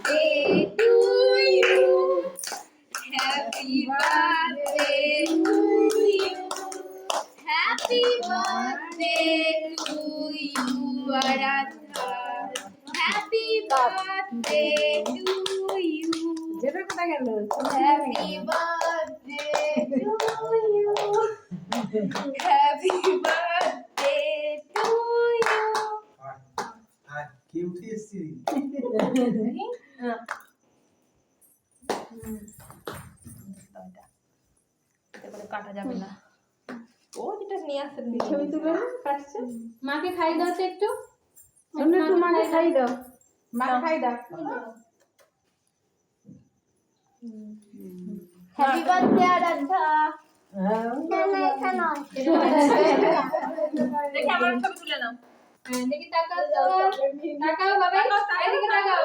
birthday to you. Happy birthday to you. Happy birthday to you, Aradhana. Happy birthday to you. Happy birthday to you. Happy birthday to you. Cute history. কাটা যাবে না। ও যেটা নিয়ে আসছে ছবি তুলে কাটছে। মাকে খাই দাও তো একটু। একটু মাকে খাই দাও। মাকে খাই দাও। হ্যাপি বার্থডে আরাধ্যা। দেখি আমার ছবি তুলে নাও। দেখি তাকাও তো। তাকাও বাবা। এদিকে তাকাও।